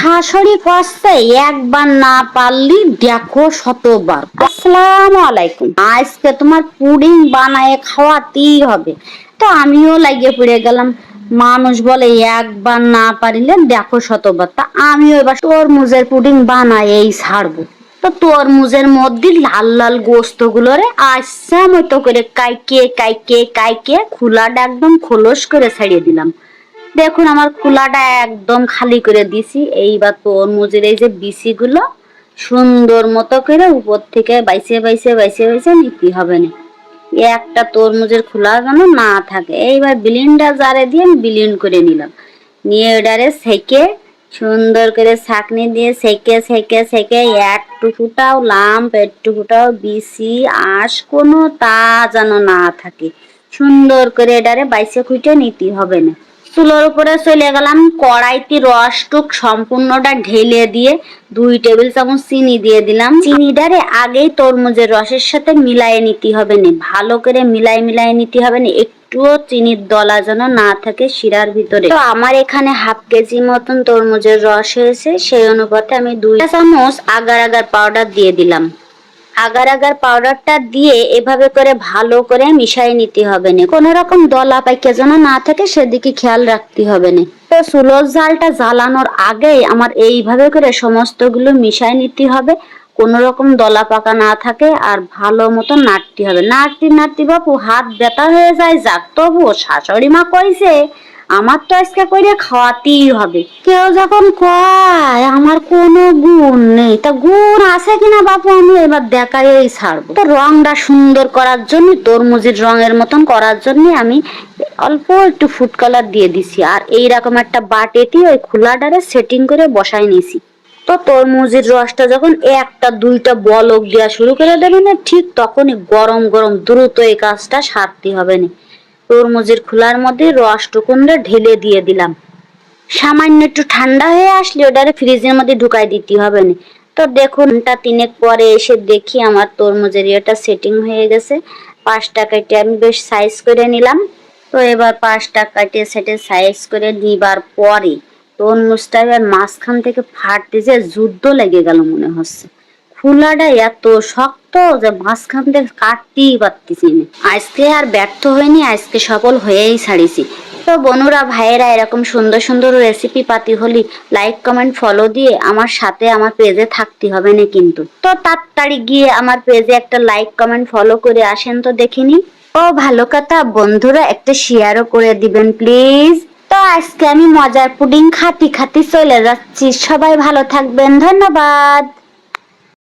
শাশুড়ি কষ্টে একবার না পারলি দেখো শতবার। আসসালামু আলাইকুম। আজকে তোমার পুডিং বানায় খাওয়াতেই হবে। তো আমিও লাগিয়ে পড়ে গেলাম। মানুষ বলে একবার না পারিলে দেখো শতবার। তা আমিও এবার তরমুজের পুডিং বানাই ছাড়বো। তো তরমুজের মধ্যে লাল লাল গোস্ত গুলোরে আচ্ছা মতো করে কাইকে কাইকে কাইকে খোলাটা একদম খোলস করে ছাড়িয়ে দিলাম। দেখুন আমার খোলাটা একদম খালি করে দিছি। এইবার তরমুজের এই যে বিচি গুলো সুন্দর মতো করে উপর থেকে বাইসে বাইসে বাইসে বাইসে নিতে হবে না। একটা তরমুজের খোলা যেন না থাকে। এইবার ব্লেন্ডার জারে দিয়ে আমি ব্লেন্ড করে নিলাম। নিয়ে এটারে সেকে সুন্দর করে ছাঁকনি দিয়ে সেকে সেকে সেকে একটুকুটাও লাম্প একটুকুটাও বিচি আঁশ কোনো তা যেন না থাকে। সুন্দর করে এটারে বাইসে খুঁটে নিতে হবে না। চুলোর উপরে চলে গেলাম। কড়াইতে রসটুক সম্পূর্ণটা ঢেলে দিয়ে 2 টেবিল চামচ চিনি দিয়ে দিলাম। চিনিটারে আগেই তরমুজের রসের সাথে মিলায়ে নিতে হবে না, ভালো করে মিলায়ে নিতে হবে না। একটুও চিনির দলা যেন না থাকে শিরার ভিতরে। তো আমার এখানে হাফ কেজি মতন তরমুজের রস হয়েছে, সেই অনুপাতে আমি 2 চামচ আগার আগার পাউডার দিয়ে দিলাম। আগার আগার পাউডারটা দিয়ে এভাবে করে ভালো করে মিশিয়ে নিতে হবে না, কোনো রকম দলা পাইকা যেন না থাকে সেদিকে খেয়াল রাখতে হবে না। তো চুলোর জালটা জ্বালানোর আগেই আমার এইভাবে করে সমস্তগুলো মিশিয়ে নিতে হবে, কোনো রকম দলা পাকা না থাকে। আর ভালো মতো নাড়তে হবে। নাড়তে নাড়তে বাপু হাত ব্যথা হয়ে যায়। যাক, তবু শাশুড়ি মা কইছে আমার তো আজকে করে খাওয়াতেই হবে। কেউ যখন কয় আমার কোনো গুণ নেই, তা গুণ আছে কিনা বাপু আমি এবার দেখাই ছাড়বো। তো রংটা সুন্দর করার জন্য, তরমুজের রঙের মতন করার জন্য আমি অল্প একটু ফুড কালার দিয়ে দিছি। আর এইরকম একটা বাটিতে ওই খোলাটারে সেটিং করে বসাই নিছি। তো তরমুজের রসটা যখন একটা দুইটা বলক দেওয়া শুরু করে দেবে না, ঠিক তখনই গরম গরম দ্রুত এই কাজটা সারতে হবে না। তরমুজের খোলার মধ্যে রসটুকুনটা ঢেলে দিয়ে দিলাম। সামান্য একটু ঠান্ডা হয়ে আসলে ওটারে ফ্রিজের মধ্যে ঢুকাই দিতে হবে না। তো দেখুন ঘন্টা 3 পরে এসে দেখি আমার তরমুজের এটা সেটিং হয়ে গেছে। 5টা কেটে আমি বেশ সাইজ করে নিলাম। তো এবার 5টা কেটে সেটে সাইজ করে নিবার পরে তরমুজটা এবার মাঝখান থেকে ফাটতে যে যুদ্ধ লেগে গেল মনে হচ্ছে। খোলাটা এত শক্ত যে মাঝখান থেকে কাটতেই পারতেছি না। আজকে আর ব্যর্থ হয়নি, আজকে সফল হয়েই ছাড়িছি। তো বন্ধুরা ভাইয়েরা এরকম সুন্দর সুন্দর রেসিপি পাতি হলি লাইক কমেন্ট ফলো দিয়ে আমার সাথে আমার পেজে থাকতে হবে না কিন্তু। তো তাড়াতাড়ি গিয়ে আমার পেজে একটা লাইক কমেন্ট ফলো করে আসেন তো দেখিনি। ও ভালো কথা বন্ধুরা একটা শেয়ারও করে দিবেন প্লিজ। তো আজকে আমি মজার পুডিং খাতি খাতি চলে যাচ্ছি। সবাই ভালো থাকবেন, ধন্যবাদ।